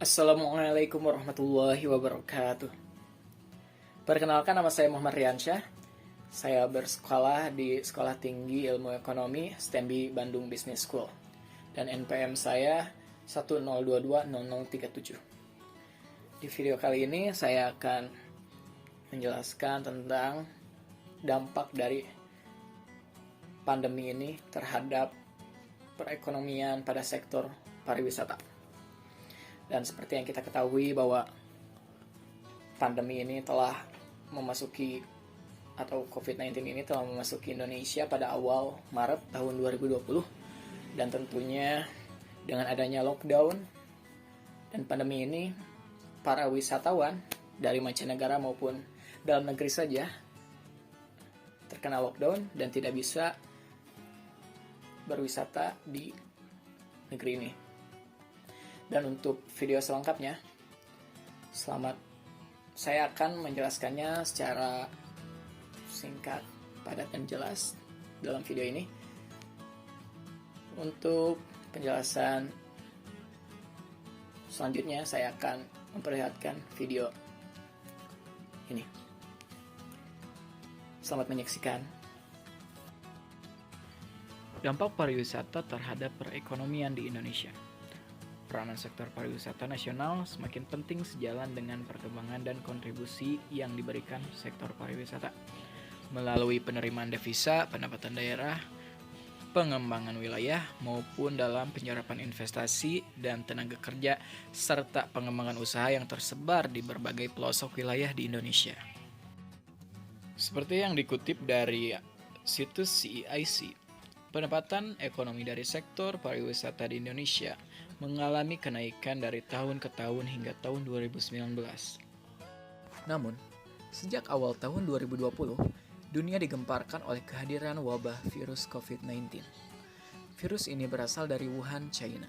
Assalamualaikum warahmatullahi wabarakatuh. Perkenalkan, nama saya Muhammad Riansyah. Saya bersekolah di Sekolah Tinggi Ilmu Ekonomi STEMBI Bandung Business School. Dan NPM saya 102200037. Di video kali ini saya akan menjelaskan tentang dampak dari pandemi ini terhadap perekonomian pada sektor pariwisata. Dan seperti yang kita ketahui bahwa pandemi ini telah memasuki, atau COVID-19 ini telah memasuki Indonesia pada awal Maret tahun 2020. Dan tentunya dengan adanya lockdown dan pandemi ini, para wisatawan dari mancanegara maupun dalam negeri saja terkena lockdown dan tidak bisa berwisata di negeri ini. Dan untuk video selengkapnya, saya akan menjelaskannya secara singkat, padat, dan jelas dalam video ini. Untuk penjelasan selanjutnya, saya akan memperlihatkan video ini. Selamat menyaksikan. Dampak pariwisata terhadap perekonomian di Indonesia. Peranan sektor pariwisata nasional semakin penting sejalan dengan perkembangan dan kontribusi yang diberikan sektor pariwisata melalui penerimaan devisa, pendapatan daerah, pengembangan wilayah, maupun dalam penyerapan investasi dan tenaga kerja, serta pengembangan usaha yang tersebar di berbagai pelosok wilayah di Indonesia. Seperti yang dikutip dari situs CEIC, pendapatan ekonomi dari sektor pariwisata di Indonesia mengalami kenaikan dari tahun ke tahun hingga tahun 2019. Namun, sejak awal tahun 2020, dunia digemparkan oleh kehadiran wabah virus COVID-19. Virus ini berasal dari Wuhan, China.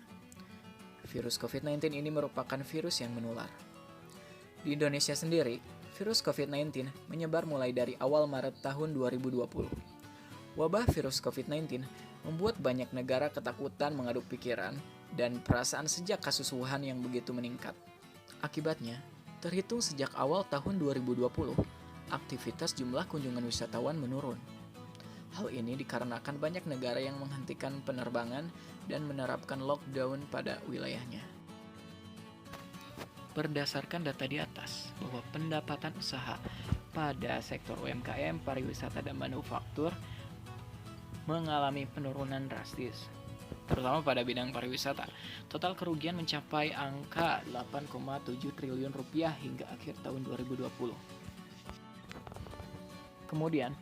Virus COVID-19 ini merupakan virus yang menular. Di Indonesia sendiri, virus COVID-19 menyebar mulai dari awal Maret tahun 2020. Wabah virus COVID-19 membuat banyak negara ketakutan mengaduk pikiran dan perasaan sejak kasus Wuhan yang begitu meningkat. Akibatnya, terhitung sejak awal tahun 2020, aktivitas jumlah kunjungan wisatawan menurun. Hal ini dikarenakan banyak negara yang menghentikan penerbangan dan menerapkan lockdown pada wilayahnya. Berdasarkan data di atas, bahwa pendapatan usaha pada sektor UMKM, pariwisata, dan manufaktur mengalami penurunan drastis, terutama pada bidang pariwisata. Total kerugian mencapai angka 8,7 triliun rupiah hingga akhir tahun 2020. Kemudian,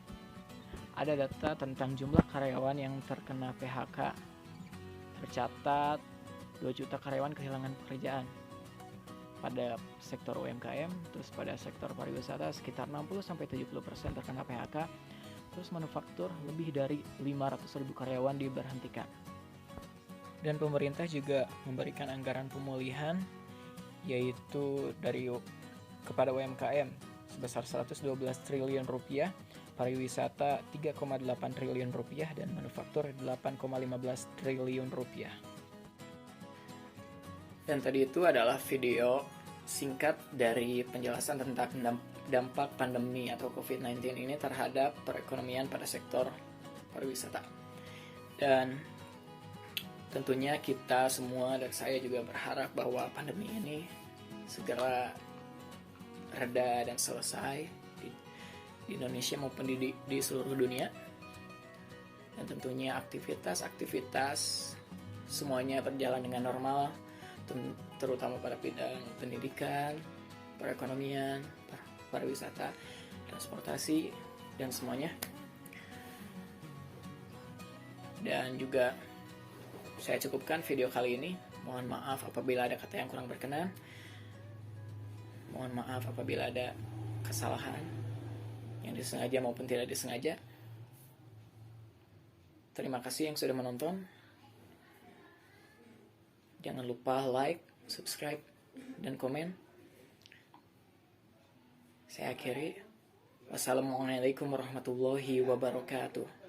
ada data tentang jumlah karyawan yang terkena PHK. Tercatat 2 juta karyawan kehilangan pekerjaan pada sektor UMKM, terus pada sektor pariwisata sekitar 60-70% terkena PHK, terus manufaktur lebih dari 500.000 karyawan diberhentikan. Dan pemerintah juga memberikan anggaran pemulihan yaitu kepada UMKM sebesar 112 triliun rupiah, pariwisata 3,8 triliun rupiah, dan manufaktur 8,15 triliun rupiah. Dan tadi itu adalah video singkat dari penjelasan tentang dampak pandemi atau COVID-19 ini terhadap perekonomian pada sektor pariwisata. Dan tentunya kita semua dan saya juga berharap bahwa pandemi ini segera reda dan selesai di Indonesia maupun di seluruh dunia. Dan tentunya aktivitas semuanya berjalan dengan normal, terutama pada bidang pendidikan, perekonomian, pariwisata, transportasi, dan semuanya. Dan juga saya cukupkan video kali ini. Mohon maaf apabila ada kata yang kurang berkenan. Mohon maaf apabila ada kesalahan yang disengaja maupun tidak disengaja. Terima kasih yang sudah menonton. Jangan lupa like, subscribe, dan komen. Saya akhiri. Wassalamualaikum warahmatullahi wabarakatuh.